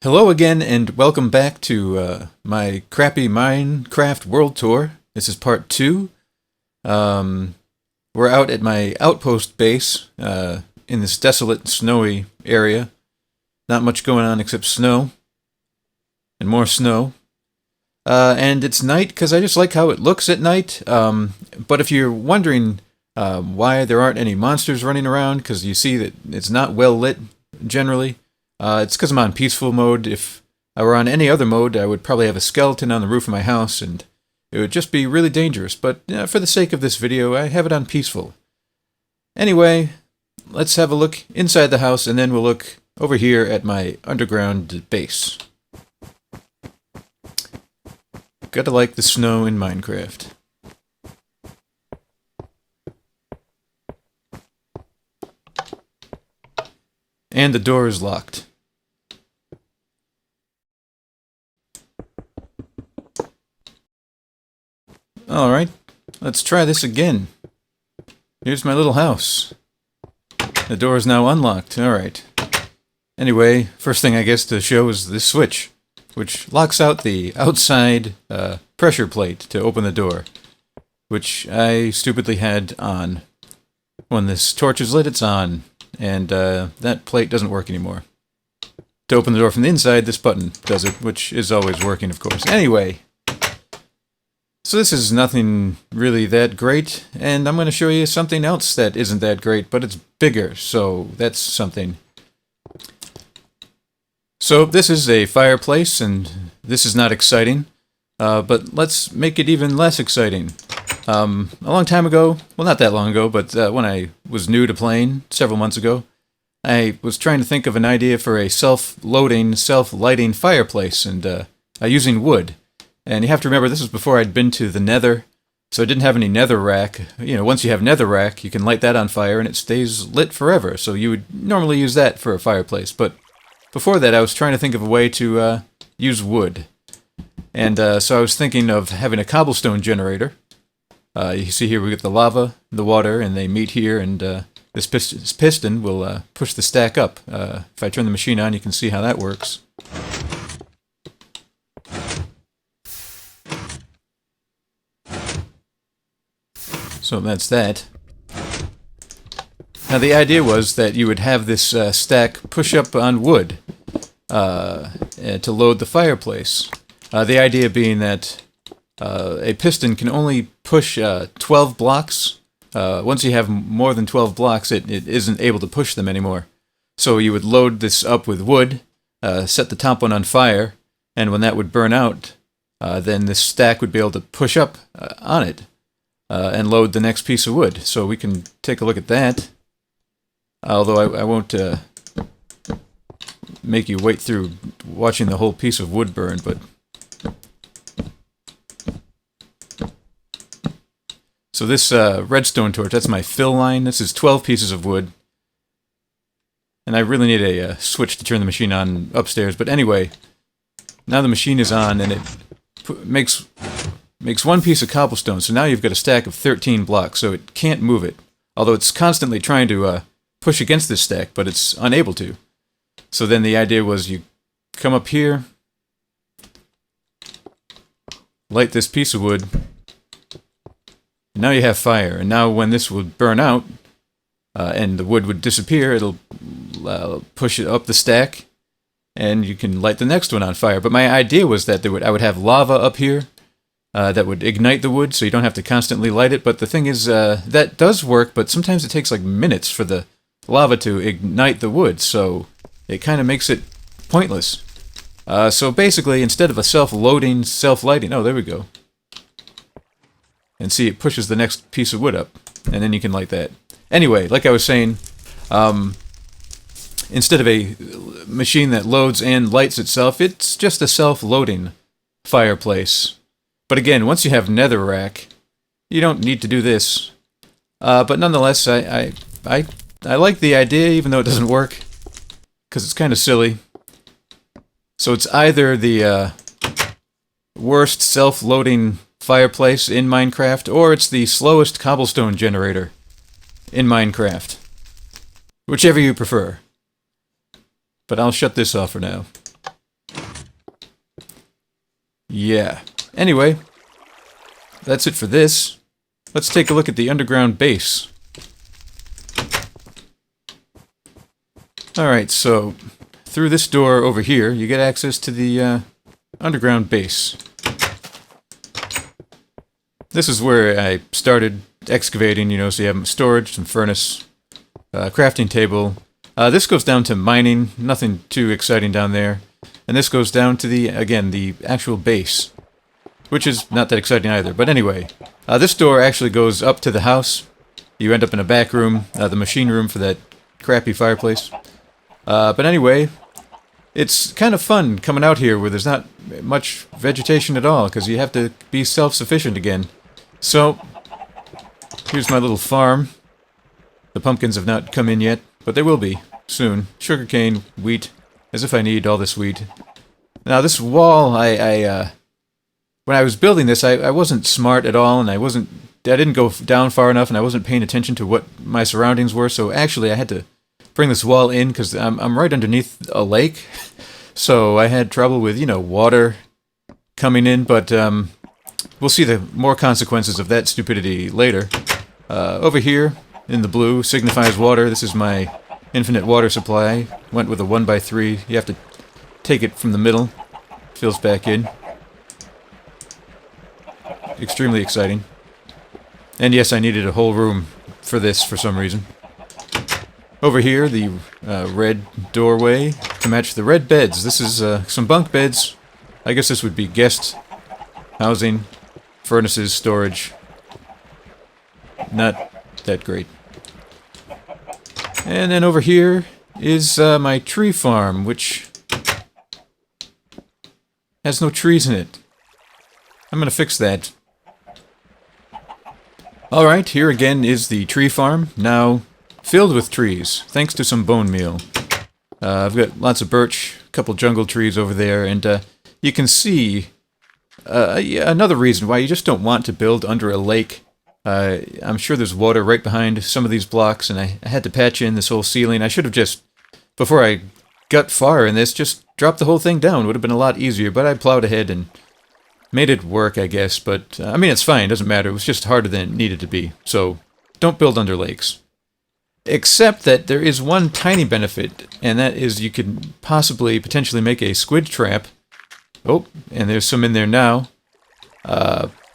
Hello again, and welcome back to my crappy Minecraft World Tour. This is part 2. We're out at my outpost base in this desolate, snowy area. Not much going on except snow. And more snow. And it's night because I just like how it looks at night. But if you're wondering why there aren't any monsters running around, because you see that it's not well lit generally, it's because I'm on peaceful mode. If I were on any other mode, I would probably have a skeleton on the roof of my house, and it would just be really dangerous. But for the sake of this video, I have it on peaceful. Anyway, let's have a look inside the house, and then we'll look over here at my underground base. Gotta like the snow in Minecraft. And the door is locked. Alright, let's try this again. Here's my little house. The door is now unlocked. Alright. Anyway, first thing I guess to show is this switch, which locks out the outside pressure plate to open the door, which I stupidly had on. When this torch is lit, it's on, and that plate doesn't work anymore. To open the door from the inside, this button does it, which is always working, of course. Anyway, so this is nothing really that great, and I'm going to show you something else that isn't that great, but it's bigger, so that's something. So this is a fireplace, and this is not exciting, but let's make it even less exciting. A long time ago, well, not that long ago, but when I was new to playing, several months ago, I was trying to think of an idea for a self-loading, self-lighting fireplace, and using wood. And you have to remember, this was before I'd been to the Nether, so I didn't have any Nether rack. You know, once you have Nether rack, you can light that on fire, and it stays lit forever. So you would normally use that for a fireplace. But before that, I was trying to think of a way to use wood. And so I was thinking of having a cobblestone generator. You see here we get the lava, the water, and they meet here, and this piston will push the stack up. If I turn the machine on, you can see how that works. So that's that. Now the idea was that you would have this stack push up on wood to load the fireplace. The idea being that a piston can only push 12 blocks. Once you have more than 12 blocks, it isn't able to push them anymore. So you would load this up with wood, set the top one on fire, and when that would burn out, then this stack would be able to push up on it. And load the next piece of wood. So we can take a look at that. Although I won't make you wait through watching the whole piece of wood burn, but... So this redstone torch, that's my fill line. This is 12 pieces of wood. And I really need a switch to turn the machine on upstairs. But anyway, now the machine is on, and it makes one piece of cobblestone, so now you've got a stack of 13 blocks, so it can't move it. Although it's constantly trying to push against this stack, but it's unable to. So then the idea was you come up here, light this piece of wood, and now you have fire. And now when this would burn out, and the wood would disappear, it'll push it up the stack, and you can light the next one on fire. But my idea was that I would have lava up here, that would ignite the wood, so you don't have to constantly light it. But the thing is, that does work, but sometimes it takes like minutes for the lava to ignite the wood, so it kind of makes it pointless. So basically, instead of a self-loading, self-lighting... Oh, there we go. And see, it pushes the next piece of wood up, and then you can light that. Anyway, like I was saying, instead of a machine that loads and lights itself, it's just a self-loading fireplace. But again, once you have netherrack, you don't need to do this. But nonetheless, I like the idea, even though it doesn't work, because it's kind of silly. So it's either the worst self-loading fireplace in Minecraft, or it's the slowest cobblestone generator in Minecraft. Whichever you prefer. But I'll shut this off for now. Yeah. Anyway, that's it for this. Let's take a look at the underground base. Alright, so through this door over here, you get access to the underground base. This is where I started excavating, you know, so you have storage, some furnace, crafting table. This goes down to mining, nothing too exciting down there. And this goes down to the actual base, which is not that exciting either. But anyway, this door actually goes up to the house. You end up in a back room, the machine room for that crappy fireplace. But anyway, it's kind of fun coming out here where there's not much vegetation at all, because you have to be self-sufficient again. So, here's my little farm. The pumpkins have not come in yet, but they will be soon. Sugarcane, wheat, as if I need all this wheat. Now this wall, when I was building this, I wasn't smart at all, and I didn't go down far enough, and I wasn't paying attention to what my surroundings were, so actually I had to bring this wall in, because I'm right underneath a lake, so I had trouble with, you know, water coming in, but we'll see the more consequences of that stupidity later. Over here, in the blue, signifies water. This is my infinite water supply. Went with a 1x3. You have to take it from the middle. Fills back in. Extremely exciting. And yes, I needed a whole room for this for some reason. Over here, the red doorway to match the red beds. This is some bunk beds. I guess this would be guest housing, furnaces, storage. Not that great. And then over here is my tree farm, which has no trees in it. I'm gonna fix that. Alright, here again is the tree farm, now filled with trees, thanks to some bone meal. I've got lots of birch, a couple jungle trees over there, and you can see another reason why you just don't want to build under a lake. I'm sure there's water right behind some of these blocks, and I had to patch in this whole ceiling. I should have just, before I got far in this, just dropped the whole thing down. Would have been a lot easier, but I plowed ahead and made it work, I guess. But, I mean, it's fine, it doesn't matter. It was just harder than it needed to be. So, don't build under lakes. Except that there is one tiny benefit, and that is you could potentially make a squid trap. Oh, and there's some in there now.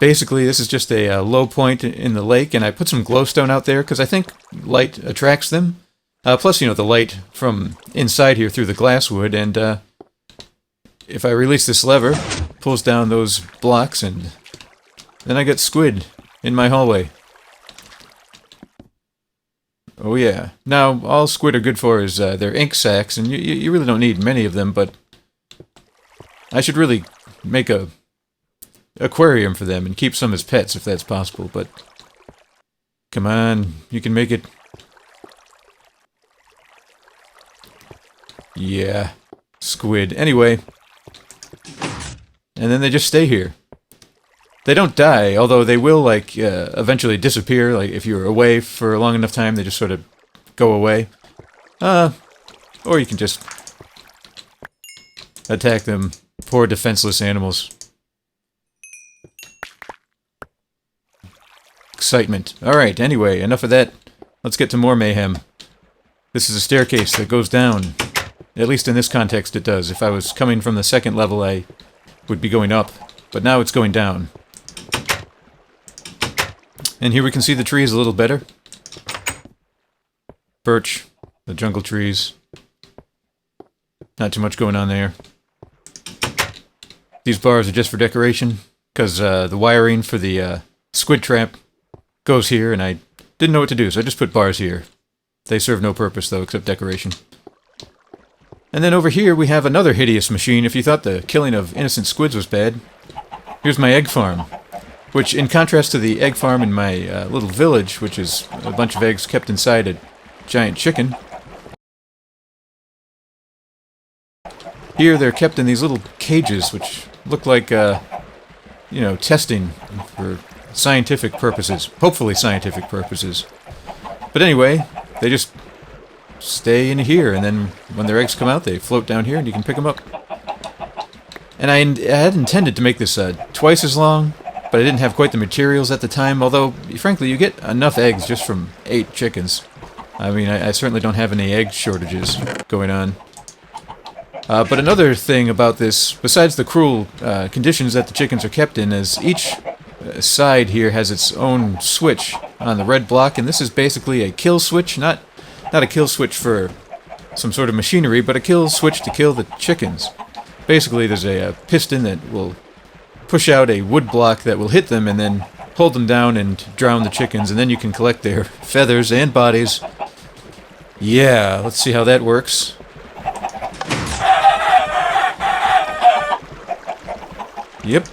Basically, this is just a low point in the lake, and I put some glowstone out there because I think light attracts them. Plus, you know, the light from inside here through the glasswood, and if I release this lever, it pulls down those blocks, and then I get squid in my hallway. Oh yeah. Now, all squid are good for is their ink sacs, and you really don't need many of them, but I should really make a aquarium for them and keep some as pets if that's possible, but come on, you can make it. Yeah, squid. Anyway, and then they just stay here. They don't die, although they will, like, eventually disappear. Like, if you're away for a long enough time, they just sort of go away. Or you can just attack them. Poor defenseless animals. Excitement. Alright, anyway, enough of that. Let's get to more mayhem. This is a staircase that goes down. At least in this context it does. If I was coming from the second level, I would be going up. But now it's going down. And here we can see the trees a little better. Birch, the jungle trees. Not too much going on there. These bars are just for decoration, because the wiring for the Squid Trap goes here, and I didn't know what to do, so I just put bars here. They serve no purpose, though, except decoration. And then over here we have another hideous machine. If you thought the killing of innocent squids was bad, here's my egg farm. Which, in contrast to the egg farm in my little village, which is a bunch of eggs kept inside a giant chicken, here they're kept in these little cages, which look like, you know, testing for scientific purposes. Hopefully scientific purposes. But anyway, they just stay in here, and then when their eggs come out, they float down here, and you can pick them up. And I had intended to make this twice as long, but I didn't have quite the materials at the time, although, frankly, you get enough eggs just from 8 chickens. I mean, I certainly don't have any egg shortages going on. But another thing about this, besides the cruel conditions that the chickens are kept in, is each side here has its own switch on the red block, and this is basically a kill switch, not a kill switch for some sort of machinery, but a kill switch to kill the chickens. Basically, there's a piston that will push out a wood block that will hit them and then hold them down and drown the chickens, and then you can collect their feathers and bodies. Yeah, let's see how that works. Yep,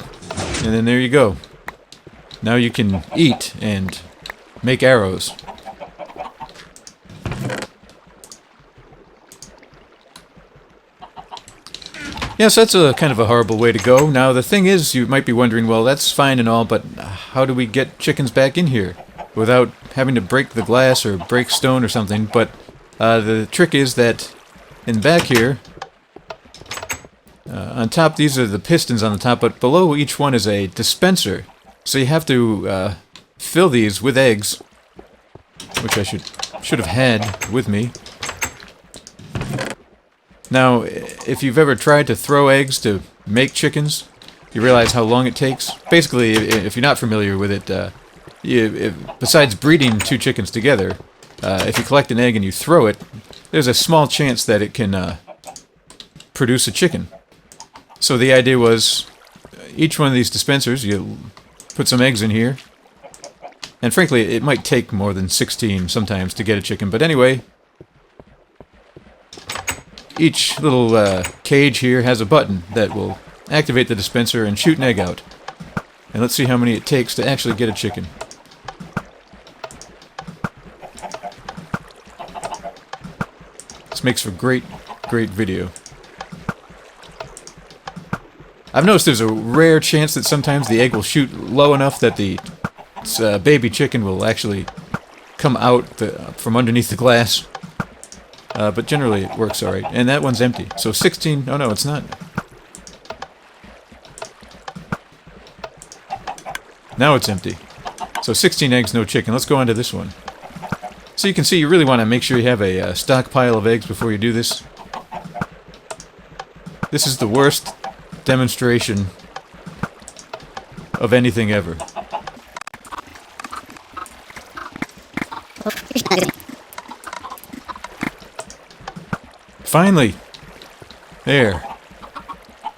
and then there you go. Now you can eat and make arrows. Yes, that's a kind of a horrible way to go. Now, the thing is, you might be wondering, well, that's fine and all, but how do we get chickens back in here without having to break the glass or break stone or something? But the trick is that in back here, on top, these are the pistons on the top, but below each one is a dispenser. So you have to fill these with eggs, which I should have had with me. Now, if you've ever tried to throw eggs to make chickens, you realize how long it takes. Basically, if you're not familiar with it, besides breeding 2 chickens together, if you collect an egg and you throw it, there's a small chance that it can produce a chicken. So the idea was, each one of these dispensers, you put some eggs in here, and frankly, it might take more than 16 sometimes to get a chicken, but anyway, each little cage here has a button that will activate the dispenser and shoot an egg out. And let's see how many it takes to actually get a chicken. This makes for great video. I've noticed there's a rare chance that sometimes the egg will shoot low enough that the baby chicken will actually come out from underneath the glass. But generally it works alright. And that one's empty. So 16... Oh no, it's not. Now it's empty. So 16 eggs, no chicken. Let's go on to this one. So you can see you really want to make sure you have a stockpile of eggs before you do this. This is the worst demonstration of anything ever. Finally! There.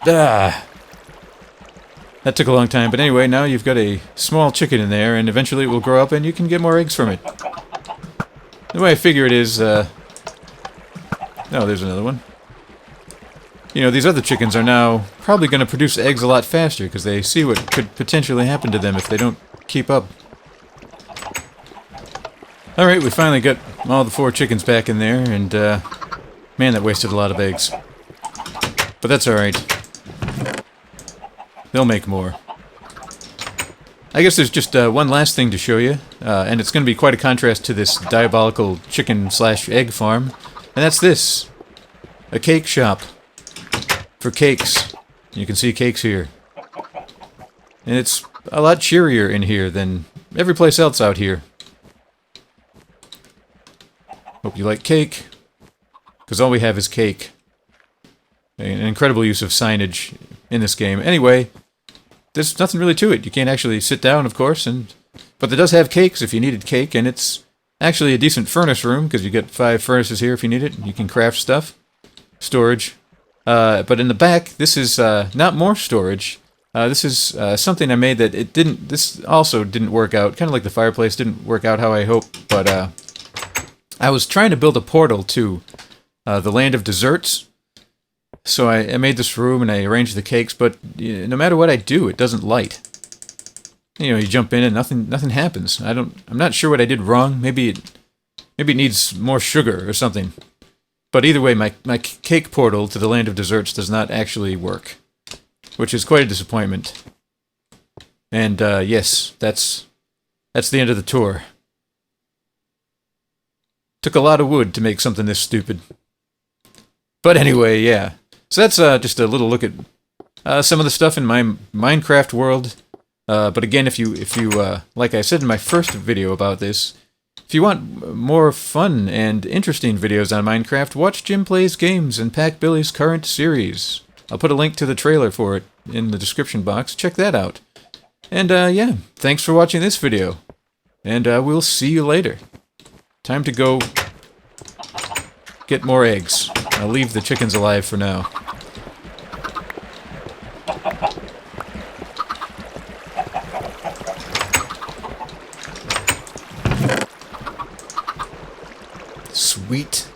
Ah! That took a long time, but anyway, now you've got a small chicken in there, and eventually it will grow up and you can get more eggs from it. The way I figure it is, oh, there's another one. You know, these other chickens are now probably going to produce eggs a lot faster, because they see what could potentially happen to them if they don't keep up. Alright, we finally got all the 4 chickens back in there, and, man, that wasted a lot of eggs. But that's alright. They'll make more. I guess there's just one last thing to show you, and it's going to be quite a contrast to this diabolical chicken/egg farm, and that's this. A cake shop. For cakes. You can see cakes here. And it's a lot cheerier in here than every place else out here. Hope you like cake. Because all we have is cake. An incredible use of signage in this game. Anyway, there's nothing really to it. You can't actually sit down, of course, but it does have cakes if you needed cake, and it's actually a decent furnace room, because you get 5 furnaces here if you need it. You can craft stuff. Storage. But in the back, this is not more storage. This is something I made that this also didn't work out. Kind of like the fireplace didn't work out how I hoped, but I was trying to build a portal to the land of desserts. So I made this room and I arranged the cakes, but no matter what I do, it doesn't light. You know, you jump in and nothing happens. I'm not sure what I did wrong. Maybe it needs more sugar or something. But either way, my cake portal to the land of desserts does not actually work, which is quite a disappointment. And yes, that's the end of the tour. Took a lot of wood to make something this stupid. But anyway, yeah. So that's just a little look at some of the stuff in my Minecraft world. But again, if you like I said in my first video about this, if you want more fun and interesting videos on Minecraft, watch Jimplaysgames and Pacbilly's current series. I'll put a link to the trailer for it in the description box. Check that out. And yeah, thanks for watching this video. And we'll see you later. Time to go get more eggs. I'll leave the chickens alive for now. Sweet.